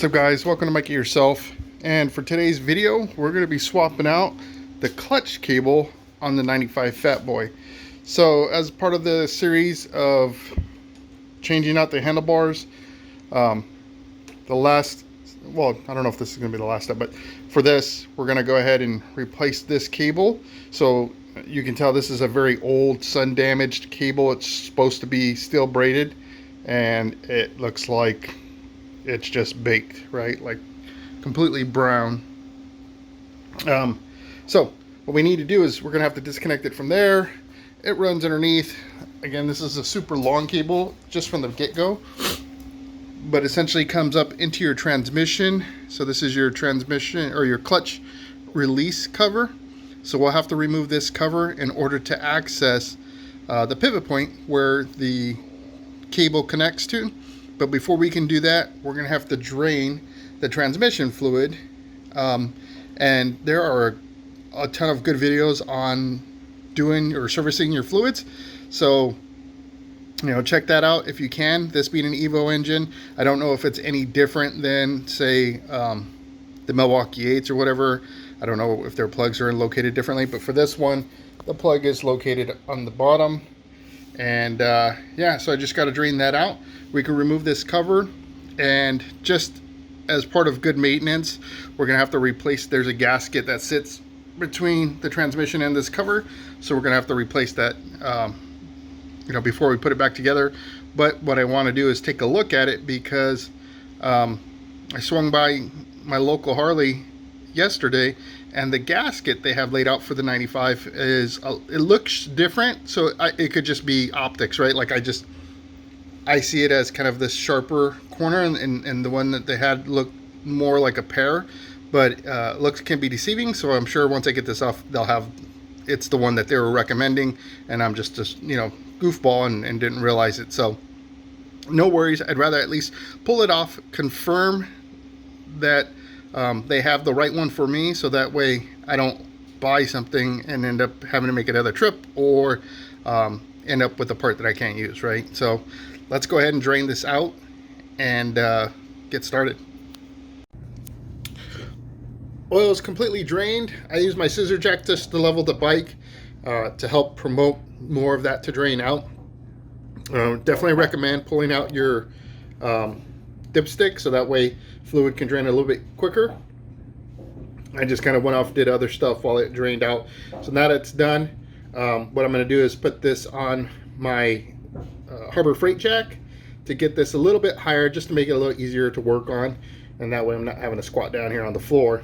What's up, guys? Welcome to Make It Yourself. And for today's video, we're going to be swapping out the clutch cable on the 95 Fat Boy. So as part of the series of changing out the handlebars, I don't know if this is going to be the last step, but for this, we're going to go ahead and replace this cable. So you can tell this is a very old, sun-damaged cable. It's supposed to be steel braided, and it looks like it's just baked, right? Like completely brown. So what we need to do is we're gonna have to disconnect it from there. It runs underneath. Again, this is a super long cable just from the get-go, but essentially comes up into your transmission. So this is your transmission or your clutch release cover. So we'll have to remove this cover in order to access the pivot point where the cable connects to. But before we can do that, we're going to have to drain the transmission fluid. And there are a ton of good videos on doing or servicing your fluids. So, check that out if you can. This being an Evo engine, I don't know if it's any different than, say, the Milwaukee 8s or whatever. I don't know if their plugs are located differently, but for this one, the plug is located on the bottom. And yeah, so I just got to drain that out. We can remove this cover, and just as part of good maintenance, we're gonna have to replace, there's a gasket that sits between the transmission and this cover, so we're gonna have to replace that before we put it back together. But what I want to do is take a look at it, because I swung by my local Harley yesterday, and the gasket they have laid out for the 95 is it looks different. So it could just be optics, right? Like I see it as kind of this sharper corner, and the one that they had looked more like a pear, but looks can be deceiving. So I'm sure once I get this off, it's the one that they were recommending, and I'm just goofball and didn't realize it. So no worries. I'd rather at least pull it off, confirm that they have the right one for me, so that way I don't buy something and end up having to make another trip, or end up with a part that I can't use, right? So let's go ahead and drain this out and get started. Oil is completely drained. I use my scissor jack just to level the bike to help promote more of that to drain out. Definitely recommend pulling out your dipstick, so that way fluid can drain a little bit quicker. I just kind of went off, did other stuff while it drained out. So now that it's done, what I'm going to do is put this on my Harbor Freight jack to get this a little bit higher, just to make it a little easier to work on, and that way I'm not having to squat down here on the floor.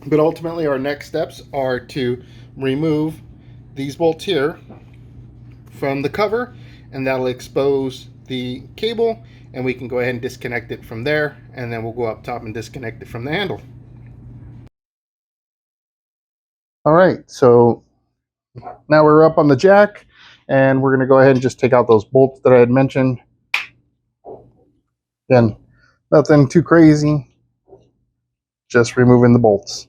But ultimately our next steps are to remove these bolts here from the cover, and that'll expose the cable, and we can go ahead and disconnect it from there, and then we'll go up top and disconnect it from the handle. All right, so now we're up on the jack, and we're going to go ahead and just take out those bolts that I had mentioned. Again, nothing too crazy, just removing the bolts.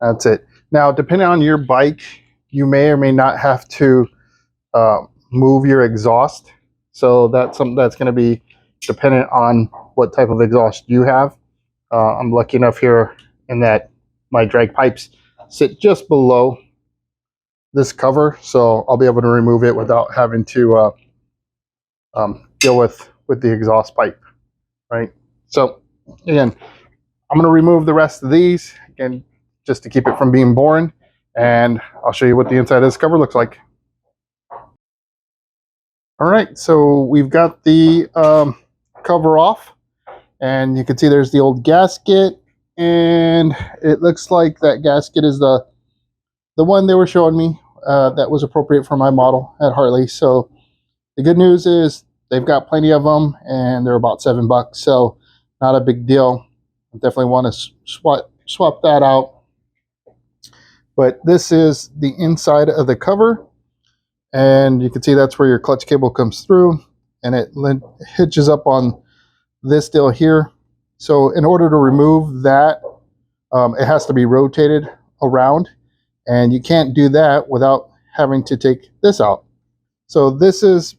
That's it. Now, depending on your bike, you may or may not have to move your exhaust. So that's something that's going to be dependent on what type of exhaust you have. I'm lucky enough here in that my drag pipes sit just below this cover, so I'll be able to remove it without having to deal with the exhaust pipe, right? So again, I'm going to remove the rest of these, again, just to keep it from being boring, and I'll show you what the inside of this cover looks like. All right, so we've got the cover off, and you can see there's the old gasket, and it looks like that gasket is the one they were showing me that was appropriate for my model at Harley. So the good news is they've got plenty of them, and they're about $7, so not a big deal. I definitely want to swap that out. But this is the inside of the cover, and you can see that's where your clutch cable comes through, and it hitches up on this deal here. So in order to remove that, it has to be rotated around, and you can't do that without having to take this out. So this is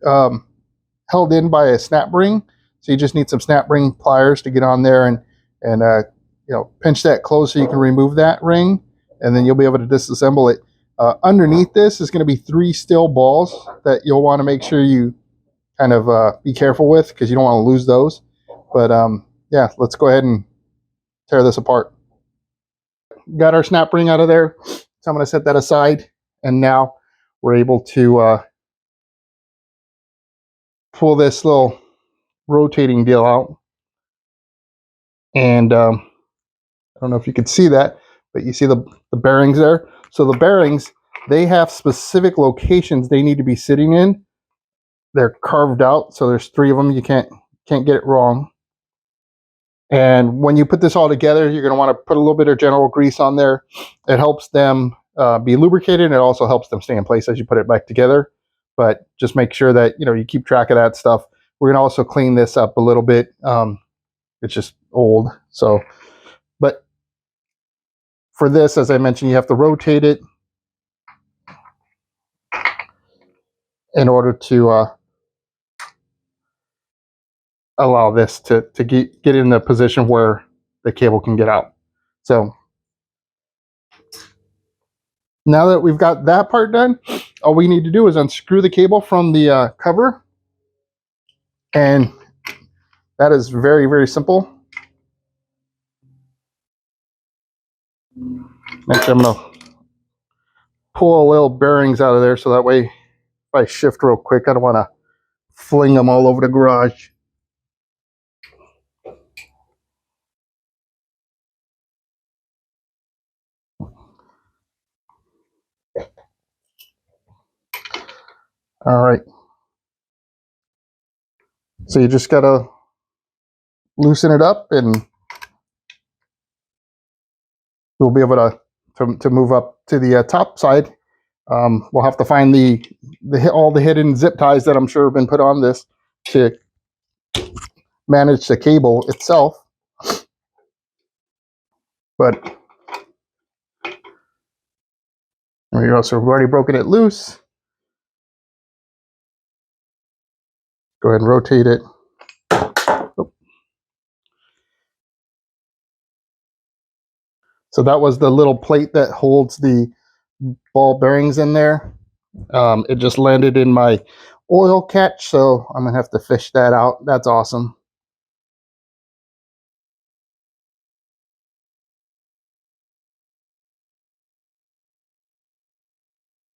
held in by a snap ring So you just need some snap ring pliers to get on there and you know, pinch that closed so you can remove that ring, and then you'll be able to disassemble it. Underneath this is going to be 3 steel balls that you'll want to make sure you kind of be careful with, because you don't want to lose those. But yeah, let's go ahead and tear this apart. Got our snap ring out of there, so I'm going to set that aside, and now we're able to pull this little rotating deal out. And I don't know if you can see that, but you see the bearings there. So the bearings, they have specific locations they need to be sitting in. They're carved out, so there's 3 of them. You can't get it wrong. And when you put this all together, you're going to want to put a little bit of general grease on there. It helps them be lubricated, and it also helps them stay in place as you put it back together. But just make sure that, you know, you keep track of that stuff. We're going to also clean this up a little bit. It's just old. So, but for this, as I mentioned, you have to rotate it in order to allow this to get in the position where the cable can get out. So now that we've got that part done, all we need to do is unscrew the cable from the cover, and that is very, very simple. Next, I'm going to pull a little bearings out of there, so that way if I shift real quick, I don't want to fling them all over the garage. All right. So you just got to loosen it up, and we'll be able to move up to the top side. We'll have to find all the hidden zip ties that I'm sure have been put on this to manage the cable itself. But there we go. So we've already broken it loose. Go ahead and rotate it. Oh. So that was the little plate that holds the ball bearings in there. It just landed in my oil catch, so I'm gonna have to fish that out. That's awesome.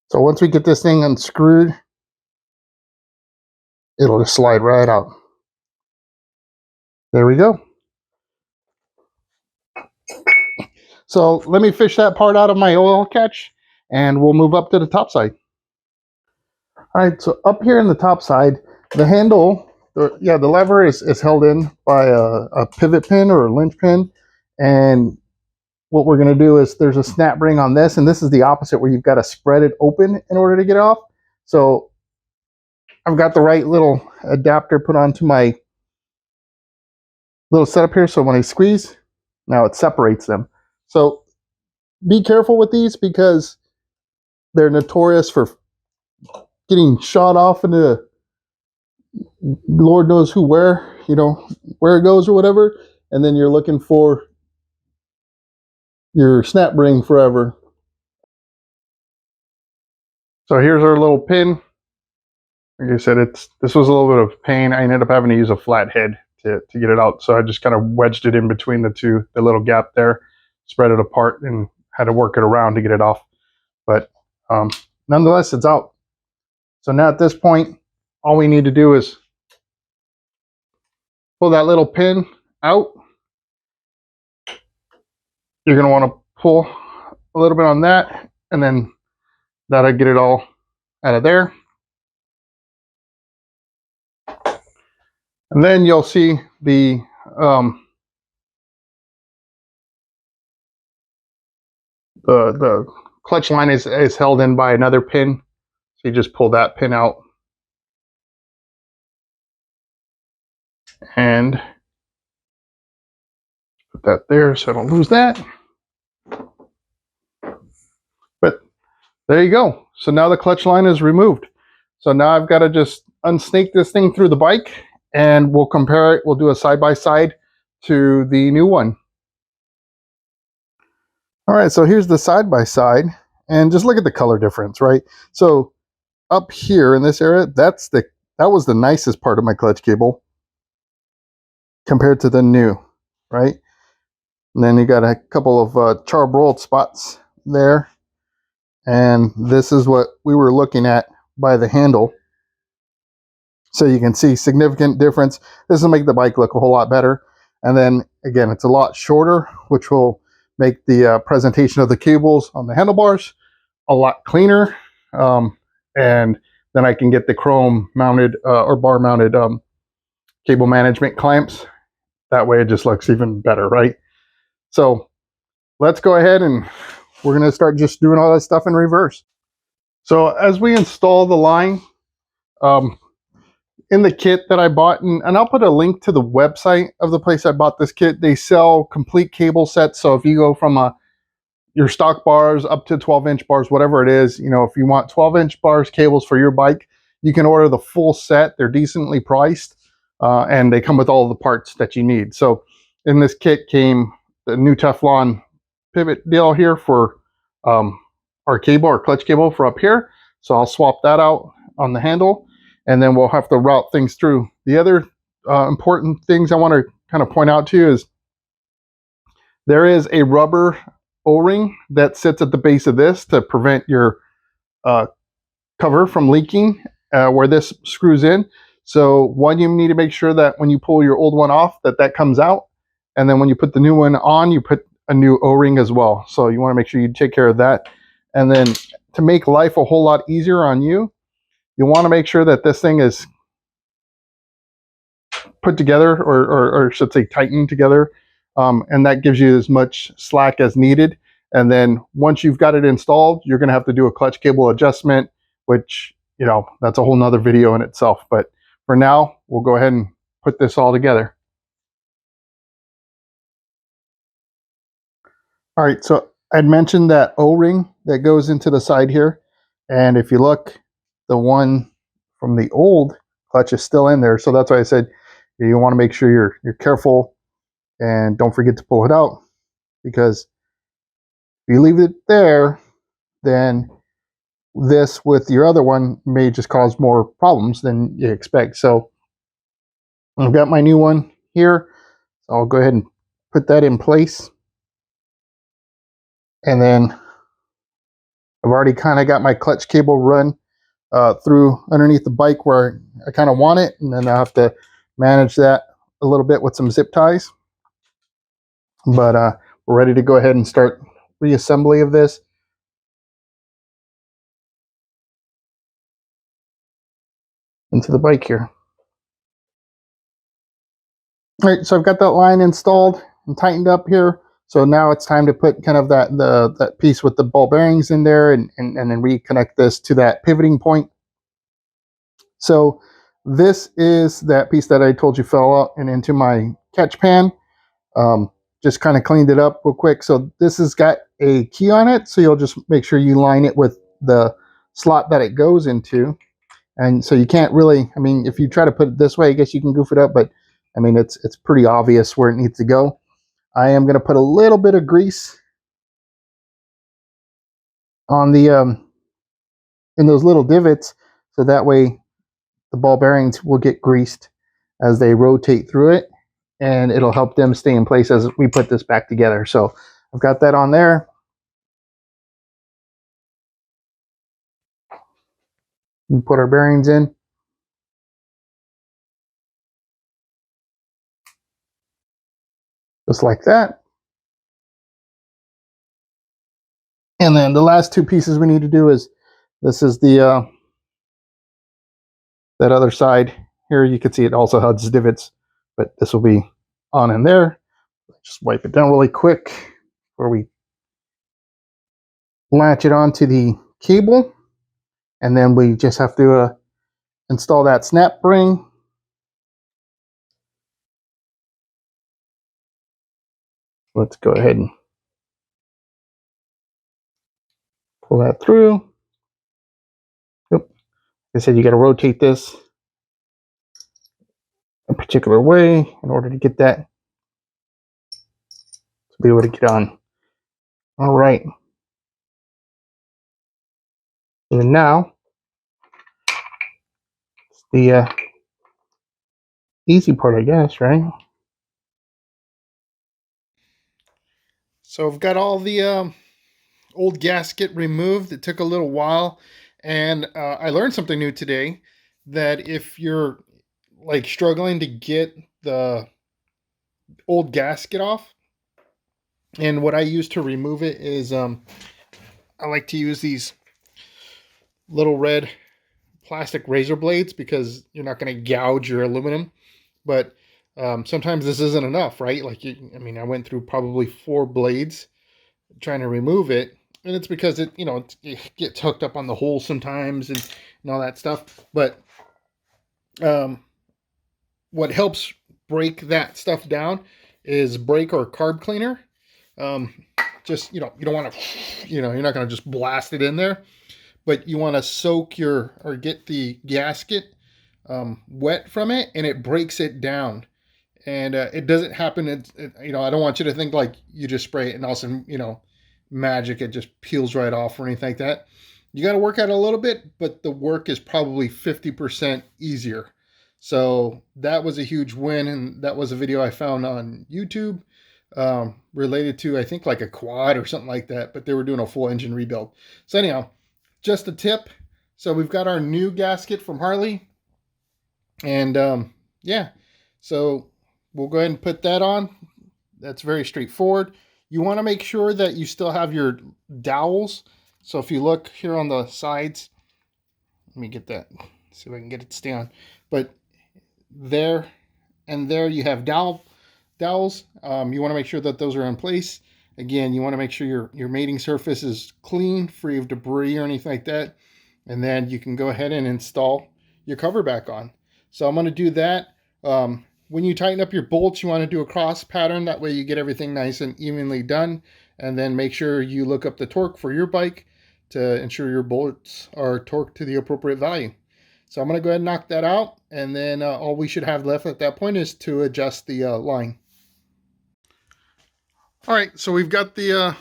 So once we get this thing unscrewed, it'll just slide right out. There we go. So let me fish that part out of my oil catch, and we'll move up to the top side. All right, so up here in the top side, the handle, the lever is held in by a pivot pin or a linch pin. And what we're going to do is there's a snap ring on this, and this is the opposite, where you've got to spread it open in order to get it off. So I've got the right little adapter put onto my little setup here, so when I squeeze, now it separates them. So be careful with these, because they're notorious for getting shot off into Lord knows where it goes or whatever, and then you're looking for your snap ring forever. So here's our little pin. Like I said, this was a little bit of pain. I ended up having to use a flat head to get it out. So I just kind of wedged it in between the little gap there, spread it apart, and had to work it around to get it off. But nonetheless, it's out. So now at this point, all we need to do is pull that little pin out. You're going to want to pull a little bit on that, and then that'll get it all out of there. And then you'll see the clutch line is held in by another pin. So you just pull that pin out, and put that there so I don't lose that. But there you go. So now the clutch line is removed. So now I've got to just unsnake this thing through the bike, and we'll compare it. We'll do a side-by-side to the new one. All right, so here's the side-by-side, and just look at the color difference, right? So up here in this area, that was the nicest part of my clutch cable compared to the new, right? And then you got a couple of charbroiled spots there, and this is what we were looking at by the handle. So you can see significant difference. This will make the bike look a whole lot better. And then again, it's a lot shorter, which will make the presentation of the cables on the handlebars a lot cleaner. And then I can get the chrome mounted or bar mounted cable management clamps. That way it just looks even better, right? So let's go ahead and we're going to start just doing all that stuff in reverse. So as we install the line, in the kit that I bought, and I'll put a link to the website of the place I bought this kit. They sell complete cable sets. So if you go from your stock bars up to 12-inch bars, whatever it is, you know, if you want 12-inch bars cables for your bike, you can order the full set. They're decently priced, and they come with all the parts that you need. So in this kit came the new Teflon pivot deal here for our cable, our clutch cable for up here. So I'll swap that out on the handle, and then we'll have to route things through. The other important things I want to kind of point out to you is there is a rubber O-ring that sits at the base of this to prevent your cover from leaking where this screws in. So one, you need to make sure that when you pull your old one off, that comes out. And then when you put the new one on, you put a new O-ring as well. So you want to make sure you take care of that. And then to make life a whole lot easier on you, you want to make sure that this thing is put together, or should say tightened together, and that gives you as much slack as needed. And then once you've got it installed, you're going to have to do a clutch cable adjustment, which, you know, that's a whole nother video in itself. But for now, we'll go ahead and put this all together. All right, so I'd mentioned that O-ring that goes into the side here, and if you look, the one from the old clutch is still in there. So that's why I said you want to make sure you're careful and don't forget to pull it out, because if you leave it there, then this with your other one may just cause more problems than you expect. So I've got my new one here. So I'll go ahead and put that in place. And then I've already kind of got my clutch cable run through underneath the bike where I kind of want it. And then I'll have to manage that a little bit with some zip ties. But we're ready to go ahead and start reassembly of this. Into the bike here. All right, so I've got that line installed and tightened up here. So now it's time to put kind of that piece with the ball bearings in there, and then reconnect this to that pivoting point. So this is that piece that I told you fell out and into my catch pan. Just kind of cleaned it up real quick. So this has got a key on it. So you'll just make sure you line it with the slot that it goes into. And so you can't really, I mean, if you try to put it this way, I guess you can goof it up, but I mean, it's pretty obvious where it needs to go. I am going to put a little bit of grease on the in those little divots, so that way the ball bearings will get greased as they rotate through it, and it'll help them stay in place as we put this back together. So I've got that on there. We put our bearings in. Just like that. And then the last two pieces we need to do is, this is the that other side here. You can see it also has divots, but this will be on in there. Just wipe it down really quick before we latch it onto the cable. And then we just have to install that snap ring. Let's go ahead and pull that through. Yep. Like I said, you got to rotate this a particular way in order to get that to be able to get on. All right. And now it's the easy part, I guess, right? So I've got all the old gasket removed. It took a little while, and I learned something new today, that if you're like struggling to get the old gasket off, and what I use to remove it is I like to use these little red plastic razor blades, because you're not going to gouge your aluminum. But sometimes this isn't enough, right? Like, I mean, I went through probably 4 blades trying to remove it, and it's because it gets hooked up on the hole sometimes, and all that stuff. But what helps break that stuff down is brake or carb cleaner. Just, you don't want to, you're not going to just blast it in there, but you want to soak or get the gasket wet from it, and it breaks it down. And it doesn't happen. I don't want you to think like you just spray it and all of a sudden, magic, it just peels right off or anything like that. You got to work at it a little bit, but the work is probably 50% easier. So that was a huge win, and that was a video I found on YouTube related to, I think, like a quad or something like that, but they were doing a full engine rebuild. So anyhow, just a tip. So we've got our new gasket from Harley, and yeah, so we'll go ahead and put that on. That's very straightforward. You want to make sure that you still have your dowels. So if you look here on the sides, let me get that, see if I can get it to stay on. But there and there you have dowels. You want to make sure that those are in place. Again, you want to make sure your mating surface is clean, free of debris or anything like that. And then you can go ahead and install your cover back on. So I'm going to do that. When you tighten up your bolts, you want to do a cross pattern. That way you get everything nice and evenly done. And then make sure you look up the torque for your bike to ensure your bolts are torqued to the appropriate value. So I'm going to go ahead and knock that out. And then all we should have left at that point is to adjust the line. All right, so we've got the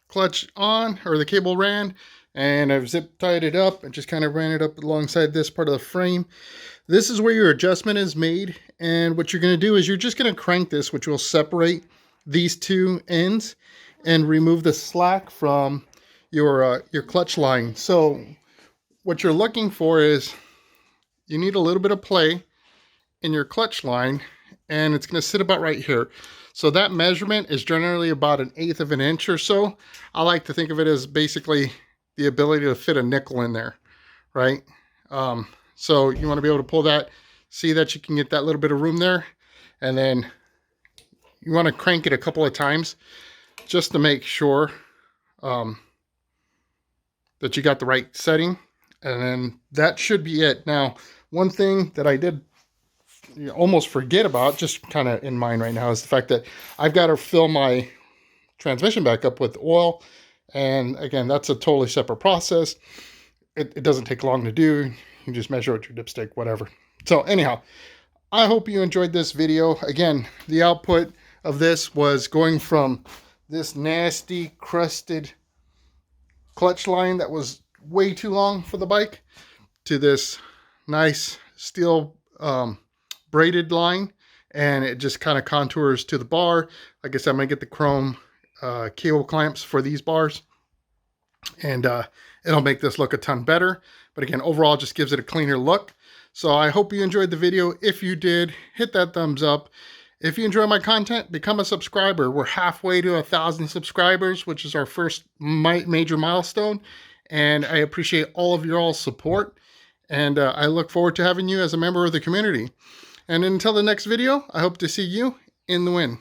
clutch on, or the cable ran, and I've zip tied it up and just kind of ran it up alongside this part of the frame. This is where your adjustment is made, and what you're going to do is you're just going to crank this, which will separate these 2 ends and remove the slack from your clutch line. So what you're looking for is you need a little bit of play in your clutch line, and it's going to sit about right here. So that measurement is generally about 1/8 of an inch or so. I like to think of it as basically the ability to fit a nickel in there, right? So you want to be able to pull that, see that you can get that little bit of room there, and then you want to crank it a couple of times just to make sure that you got the right setting, and then that should be it. Now, one thing that I did almost forget about, just kind of in mind right now, is the fact that I've got to fill my transmission back up with oil. And again, that's a totally separate process. It doesn't take long to do. You just measure with your dipstick, whatever. So anyhow, I hope you enjoyed this video. Again, the output of this was going from this nasty crusted clutch line that was way too long for the bike to this nice steel braided line, and it just kind of contours to the bar. Like I said, I'm gonna get the chrome cable clamps for these bars, and it'll make this look a ton better. But again, overall, just gives it a cleaner look. So I hope you enjoyed the video. If you did, hit that thumbs up. If you enjoy my content, become a subscriber. We're halfway to 1,000 subscribers, which is our first major milestone, and I appreciate all of your all's support, and I look forward to having you as a member of the community. And until the next video, I hope to see you in the win.